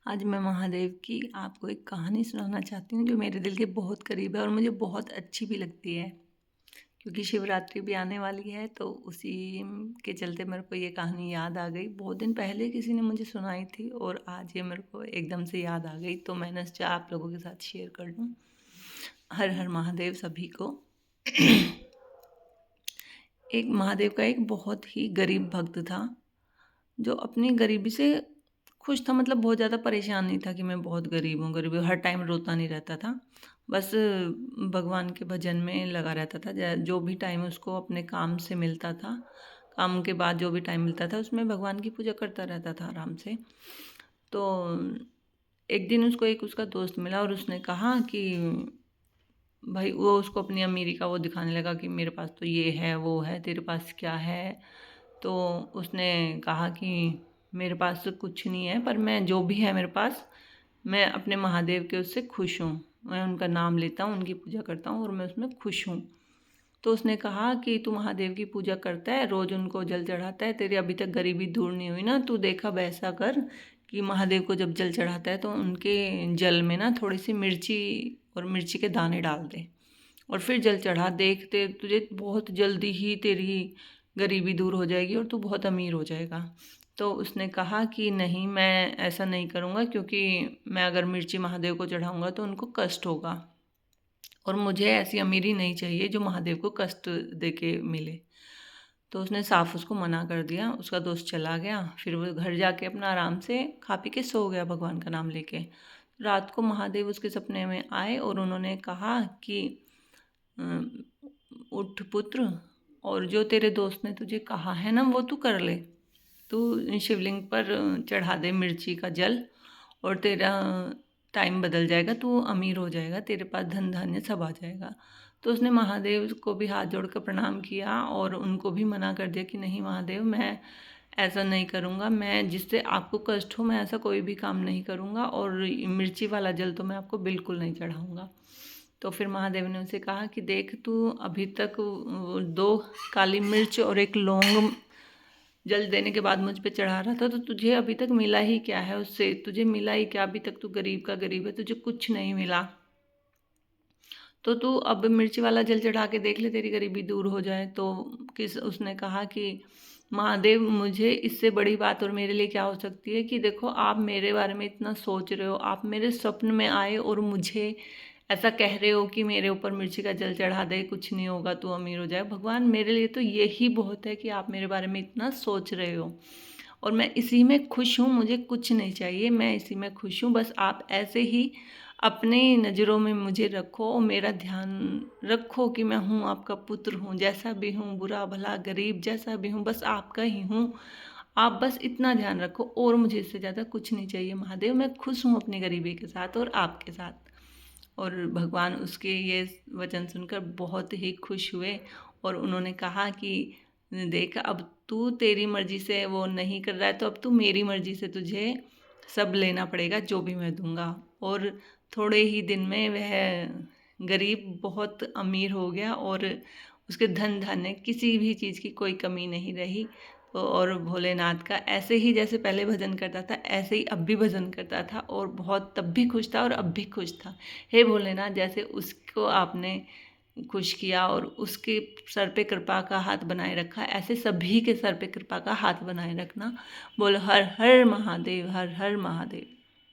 आज मैं महादेव की आपको एक कहानी सुनाना चाहती हूँ जो मेरे दिल के बहुत करीब है और मुझे बहुत अच्छी भी लगती है। क्योंकि शिवरात्रि भी आने वाली है तो उसी के चलते मेरे को ये कहानी याद आ गई। बहुत दिन पहले किसी ने मुझे सुनाई थी और आज ये मेरे को एकदम से याद आ गई, तो मैंने सोचा आप लोगों के साथ शेयर कर लूँ। हर हर महादेव सभी को। एक महादेव का एक बहुत ही गरीब भक्त था जो अपनी गरीबी से खुश था। मतलब बहुत ज़्यादा परेशान नहीं था कि मैं बहुत गरीब हूँ, हर टाइम रोता नहीं रहता था। बस भगवान के भजन में लगा रहता था। जो भी टाइम उसको अपने काम से मिलता था, काम के बाद जो भी टाइम मिलता था उसमें भगवान की पूजा करता रहता था आराम से। तो एक दिन उसको एक उसका दोस्त मिला और उसने कहा कि भाई, वो उसको अपनी अमीरी का वो दिखाने लगा कि मेरे पास तो ये है वो है, तेरे पास क्या है। तो उसने कहा कि मेरे पास तो कुछ नहीं है, पर मैं जो भी है मेरे पास, मैं अपने महादेव के उससे खुश हूँ। मैं उनका नाम लेता हूँ, उनकी पूजा करता हूँ और मैं उसमें खुश हूँ। तो उसने कहा कि तू महादेव की पूजा करता है, रोज़ उनको जल चढ़ाता है, तेरी अभी तक गरीबी दूर नहीं हुई ना। तू देखा वैसा कर कि महादेव को जब जल चढ़ाता है तो उनके जल में ना थोड़ी सी मिर्ची और मिर्ची के दाने डाल दे और फिर जल चढ़ा। देखते तुझे बहुत जल्दी ही तेरी गरीबी दूर हो जाएगी और तू बहुत अमीर हो जाएगा। तो उसने कहा कि नहीं, मैं ऐसा नहीं करूँगा, क्योंकि मैं अगर मिर्ची महादेव को चढ़ाऊँगा तो उनको कष्ट होगा और मुझे ऐसी अमीरी नहीं चाहिए जो महादेव को कष्ट दे के मिले। तो उसने साफ उसको मना कर दिया। उसका दोस्त चला गया। फिर वो घर जाके अपना आराम से खा पी के सो गया भगवान का नाम लेके। रात को महादेव उसके सपने में आए और उन्होंने कहा कि उठ पुत्र, और जो तेरे दोस्त ने तुझे कहा है ना वो तू कर ले। तू शिवलिंग पर चढ़ा दे मिर्ची का जल और तेरा टाइम बदल जाएगा, तू अमीर हो जाएगा, तेरे पास धन धान्य सब आ जाएगा। तो उसने महादेव को भी हाथ जोड़कर प्रणाम किया और उनको भी मना कर दिया कि नहीं महादेव, मैं ऐसा नहीं करूँगा, मैं जिससे आपको कष्ट हो मैं ऐसा कोई भी काम नहीं करूँगा और मिर्ची वाला जल तो मैं आपको बिल्कुल नहीं चढ़ाऊँगा। तो फिर महादेव ने उनसे कहा कि देख, तू अभी तक 2 काली मिर्च और 1 लौंग जल देने के बाद मुझ पे चढ़ा रहा था, तो तुझे अभी तक मिला ही क्या है उससे? तुझे मिला ही क्या? अभी तक तू गरीब का गरीब है, तुझे कुछ नहीं मिला। तो तू अब मिर्ची वाला जल चढ़ा के देख ले, तेरी गरीबी दूर हो जाए। तो किस उसने कहा कि महादेव, मुझे इससे बड़ी बात और मेरे लिए क्या हो सकती है कि देखो, आप मेरे बारे में इतना सोच रहे हो, आप मेरे स्वप्न में आए और मुझे ऐसा कह रहे हो कि मेरे ऊपर मिर्ची का जल चढ़ा दे, कुछ नहीं होगा, तू अमीर हो जाए। भगवान, मेरे लिए तो यही बहुत है कि आप मेरे बारे में इतना सोच रहे हो और मैं इसी में खुश हूँ। मुझे कुछ नहीं चाहिए, मैं इसी में खुश हूँ। बस आप ऐसे ही अपनी नज़रों में मुझे रखो और मेरा ध्यान रखो कि मैं हूँ, आपका पुत्र हूँ, जैसा भी हूँ, बुरा भला गरीब जैसा भी हूँ, बस आपका ही हूँ। आप बस इतना ध्यान रखो और मुझे इससे ज़्यादा कुछ नहीं चाहिए महादेव। मैं खुश हूँ अपनी गरीबी के साथ और आपके साथ। और भगवान उसके ये वचन सुनकर बहुत ही खुश हुए और उन्होंने कहा कि देख, अब तू तेरी मर्ज़ी से वो नहीं कर रहा है, तो अब तू मेरी मर्ज़ी से तुझे सब लेना पड़ेगा जो भी मैं दूँगा। और थोड़े ही दिन में वह गरीब बहुत अमीर हो गया और उसके धन धान्य किसी भी चीज़ की कोई कमी नहीं रही। तो और भोलेनाथ का ऐसे ही जैसे पहले भजन करता था ऐसे ही अब भी भजन करता था और बहुत तब भी खुश था और अब भी खुश था। हे भोलेनाथ, जैसे उसको आपने खुश किया और उसके सर पे कृपा का हाथ बनाए रखा, ऐसे सभी के सर पे कृपा का हाथ बनाए रखना। बोलो हर हर महादेव, हर हर महादेव।